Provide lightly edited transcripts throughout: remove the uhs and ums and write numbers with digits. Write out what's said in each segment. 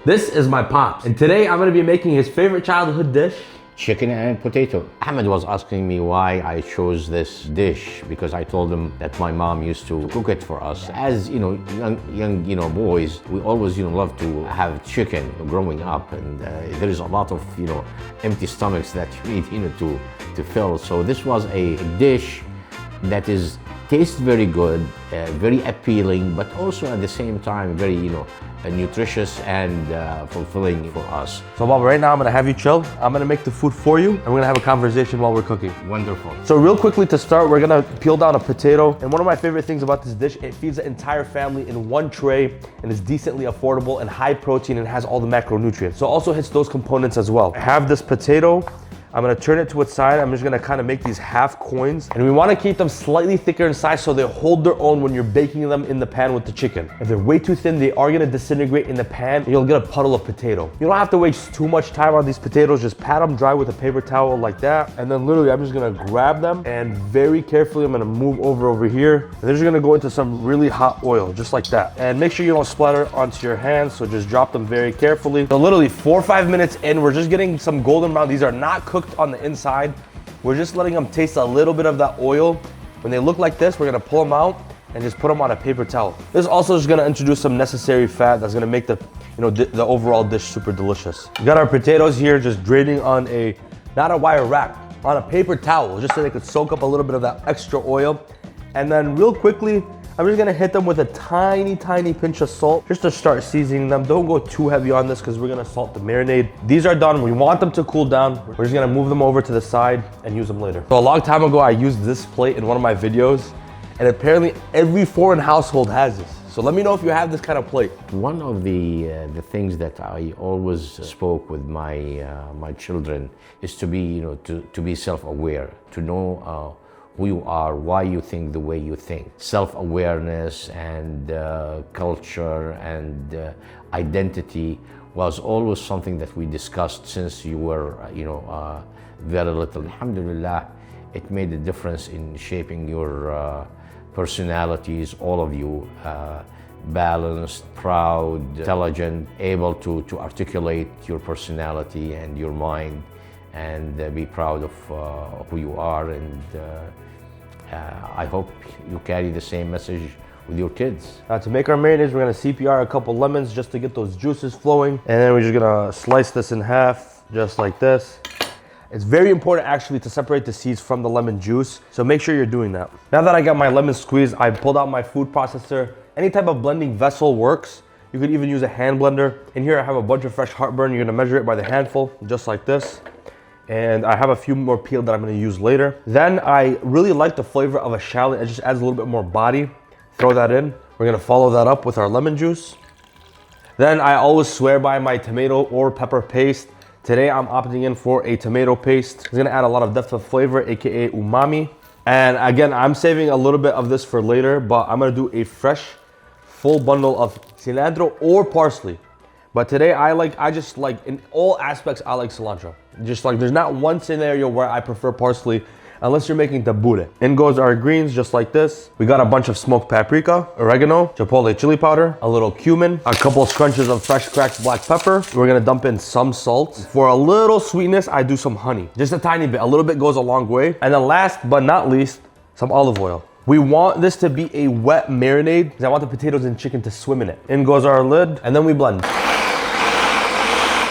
This is my pops, and today I'm gonna be making his favorite childhood dish, chicken and potato. Ahmed was asking me why I chose this dish because I told him that my mom used to cook it for us. As young boys, we always love to have chicken growing up, and there is a lot of empty stomachs that you need to fill. So this was a dish that tastes very good, very appealing, but also at the same time very nutritious and fulfilling for us. So Bob, right now I'm gonna have you chill. I'm gonna make the food for you, and we're gonna have a conversation while we're cooking. Wonderful. So real quickly to start, we're gonna peel down a potato. And one of my favorite things about this dish, it feeds the entire family in one tray and is decently affordable and high protein and has all the macronutrients. So it also hits those components as well. I have this potato. I'm gonna turn it to its side. I'm just gonna kind of make these half coins. And we wanna keep them slightly thicker in size so they hold their own when you're baking them in the pan with the chicken. If they're way too thin, they are gonna disintegrate in the pan and you'll get a puddle of potato. You don't have to waste too much time on these potatoes. Just pat them dry with a paper towel like that. And then literally, I'm just gonna grab them and very carefully, I'm gonna move over here. And they're just gonna go into some really hot oil, just like that. And make sure you don't splatter onto your hands, so just drop them very carefully. So literally 4 or 5 minutes in, we're just getting some golden brown. These are not cooked on the inside. We're just letting them taste a little bit of that oil. When they look like this, we're gonna pull them out and just put them on a paper towel. This also is gonna introduce some necessary fat that's gonna make the overall dish super delicious. We got our potatoes here just draining on not a wire rack, on a paper towel, just so they could soak up a little bit of that extra oil. And then real quickly, I'm just gonna hit them with a tiny pinch of salt just to start seasoning them. Don't go too heavy on this because we're gonna salt the marinade. These are done. We want them to cool down. We're just gonna move them over to the side and use them later. So a long time ago, I used this plate in one of my videos, and apparently every foreign household has this. So let me know if you have this kind of plate. One of the things that I always spoke with my children is to be self-aware, to know who you are, why you think the way you think. Self-awareness and culture and identity was always something that we discussed since you were, very little. Alhamdulillah, it made a difference in shaping your personalities, all of you. Balanced, proud, intelligent, able to articulate your personality and your mind, and be proud of who you are, and I hope you carry the same message with your kids. To make our marinades, we're gonna CPR a couple lemons just to get those juices flowing, and then we're just gonna slice this in half, just like this. It's very important actually to separate the seeds from the lemon juice, so make sure you're doing that. Now that I got my lemon squeezed, I pulled out my food processor. Any type of blending vessel works. You could even use a hand blender. In here I have a bunch of fresh heartburn. You're gonna measure it by the handful, just like this. And I have a few more peeled that I'm gonna use later. Then I really like the flavor of a shallot. It just adds a little bit more body. Throw that in. We're gonna follow that up with our lemon juice. Then I always swear by my tomato or pepper paste. Today I'm opting in for a tomato paste. It's gonna add a lot of depth of flavor, AKA umami. And again, I'm saving a little bit of this for later, but I'm gonna do a fresh, full bundle of cilantro or parsley. But today I just like, in all aspects, I like cilantro. Just like, there's not one scenario where I prefer parsley unless you're making tabbouleh. In goes our greens, just like this. We got a bunch of smoked paprika, oregano, chipotle chili powder, a little cumin, a couple scrunches of fresh cracked black pepper. We're gonna dump in some salt. For a little sweetness, I do some honey. Just a tiny bit, a little bit goes a long way. And then last but not least, some olive oil. We want this to be a wet marinade because I want the potatoes and chicken to swim in it. In goes our lid, and then we blend.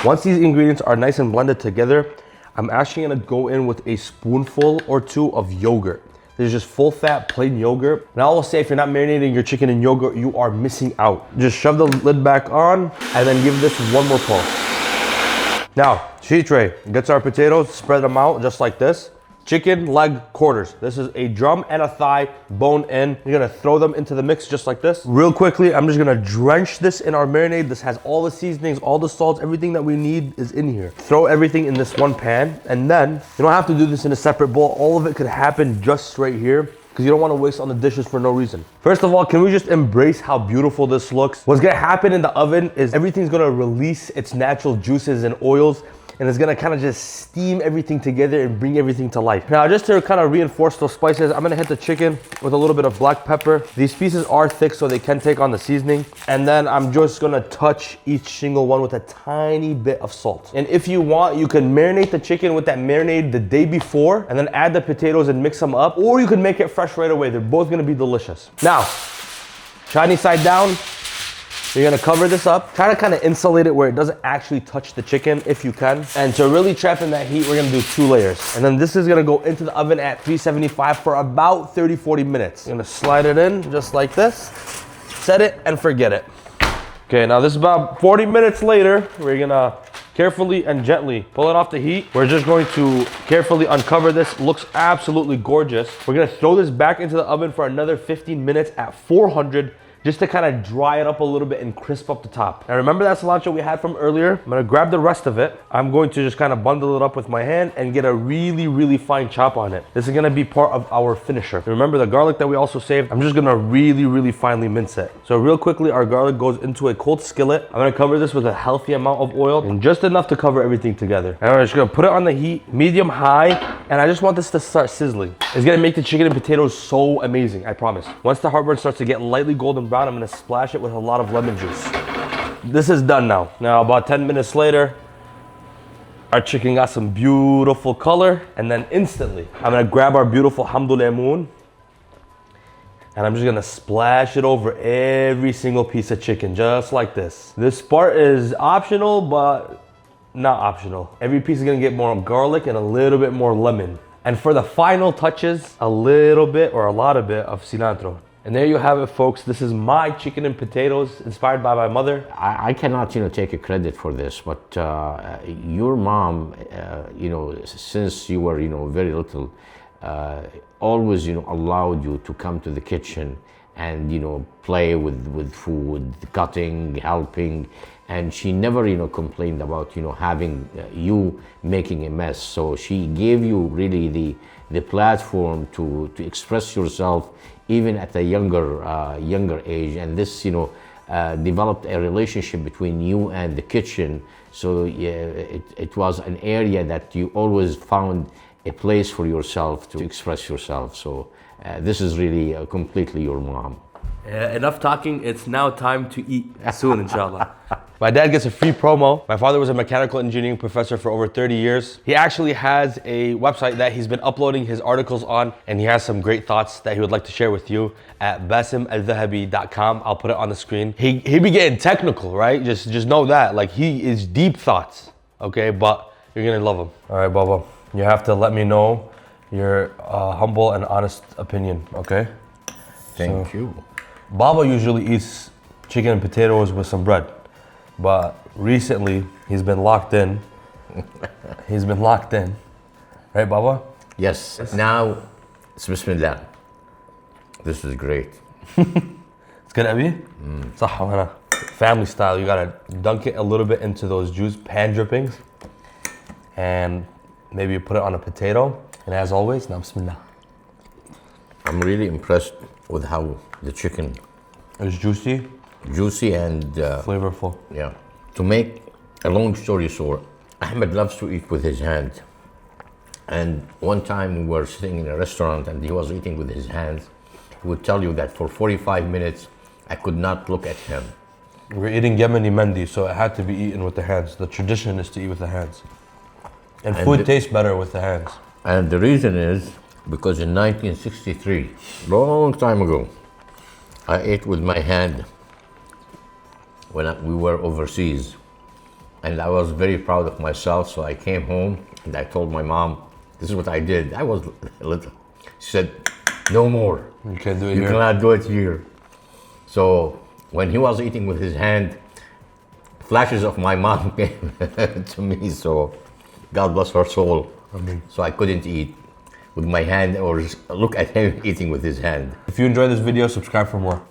Once these ingredients are nice and blended together, I'm actually gonna go in with a spoonful or two of yogurt. This is just full fat, plain yogurt. And I will say, if you're not marinating your chicken in yogurt, you are missing out. Just shove the lid back on and then give this one more pulse. Now, sheet tray gets our potatoes, spread them out just like this. Chicken leg quarters. This is a drum and a thigh, bone in. You're gonna throw them into the mix just like this. Real quickly, I'm just gonna drench this in our marinade. This has all the seasonings, all the salts, everything that we need is in here. Throw everything in this one pan, and then you don't have to do this in a separate bowl. All of it could happen just right here, because you don't want to waste on the dishes for no reason. First of all, can we just embrace how beautiful this looks? What's gonna happen in the oven is everything's gonna release its natural juices and oils, and it's gonna kind of just steam everything together and bring everything to life. Now, just to kind of reinforce those spices, I'm gonna hit the chicken with a little bit of black pepper. These pieces are thick, so they can take on the seasoning. And then I'm just gonna touch each single one with a tiny bit of salt. And if you want, you can marinate the chicken with that marinade the day before and then add the potatoes and mix them up, or you can make it fresh right away. They're both gonna be delicious. Now, Chinese side down. You're gonna cover this up. Try to kind of insulate it where it doesn't actually touch the chicken if you can. And to really trap in that heat, we're gonna do 2 layers. And then this is gonna go into the oven at 375 for about 30-40 minutes. You're gonna slide it in just like this, set it and forget it. Okay, now this is about 40 minutes later. We're gonna carefully and gently pull it off the heat. We're just going to carefully uncover this. Looks absolutely gorgeous. We're gonna throw this back into the oven for another 15 minutes at 400 just to kind of dry it up a little bit and crisp up the top. Now remember that cilantro we had from earlier? I'm gonna grab the rest of it. I'm going to just kind of bundle it up with my hand and get a really, really fine chop on it. This is gonna be part of our finisher. Remember the garlic that we also saved? I'm just gonna really, really finely mince it. So real quickly, our garlic goes into a cold skillet. I'm gonna cover this with a healthy amount of oil and just enough to cover everything together. And I'm just gonna put it on the heat, medium high, and I just want this to start sizzling. It's gonna make the chicken and potatoes so amazing, I promise. Once the heartburn starts to get lightly golden brown, I'm gonna splash it with a lot of lemon juice. This is done now. Now about 10 minutes later, our chicken got some beautiful color, and then instantly, I'm gonna grab our beautiful hamdu lemoon, and I'm just gonna splash it over every single piece of chicken, just like this. This part is optional, but not optional. Every piece is gonna get more garlic and a little bit more lemon. And for the final touches, a little bit or a lot of bit of cilantro. And there you have it, folks. This is my chicken and potatoes inspired by my mother. I cannot, take a credit for this, but your mom, since you were, very little, always, allowed you to come to the kitchen and, play with food, cutting, helping. And she never, complained about, having you making a mess. So she gave you really the platform to express yourself even at a younger age. And this, developed a relationship between you and the kitchen. So it was an area that you always found a place for yourself to express yourself. So this is really completely your mom. Enough talking, it's now time to eat soon, inshallah. My dad gets a free promo. My father was a mechanical engineering professor for over 30 years. He actually has a website that he's been uploading his articles on, and he has some great thoughts that he would like to share with you at bassimaldahabi.com. I'll put it on the screen. He be getting technical, right? Just know that. Like, he is deep thoughts, okay? But you're gonna love him. All right, Baba, you have to let me know your humble and honest opinion, okay? Thank you. Baba usually eats chicken and potatoes with some bread, but recently he's been locked in. Right, Baba? Yes. Now, it's Bismillah. This is great. It's good, Abi? صح وهنا. Family style, you gotta dunk it a little bit into those juice pan drippings, and maybe you put it on a potato. And as always, now Bismillah. I'm really impressed with how the chicken is juicy and flavorful. Yeah. To make a long story short, Ahmed loves to eat with his hand. And one time we were sitting in a restaurant and he was eating with his hands. He would tell you that for 45 minutes, I could not look at him. We're eating Yemeni mendi, so it had to be eaten with the hands. The tradition is to eat with the hands. And food tastes better with the hands. And the reason is because in 1963, long time ago, I ate with my hand when we were overseas. And I was very proud of myself, so I came home and I told my mom, this is what I did. I was little. She said, no more. You can't do it here. You cannot do it here. So when he was eating with his hand, flashes of my mom came to me, so God bless her soul. Amen. So I couldn't eat with my hand or look at him eating with his hand. If you enjoyed this video, subscribe for more.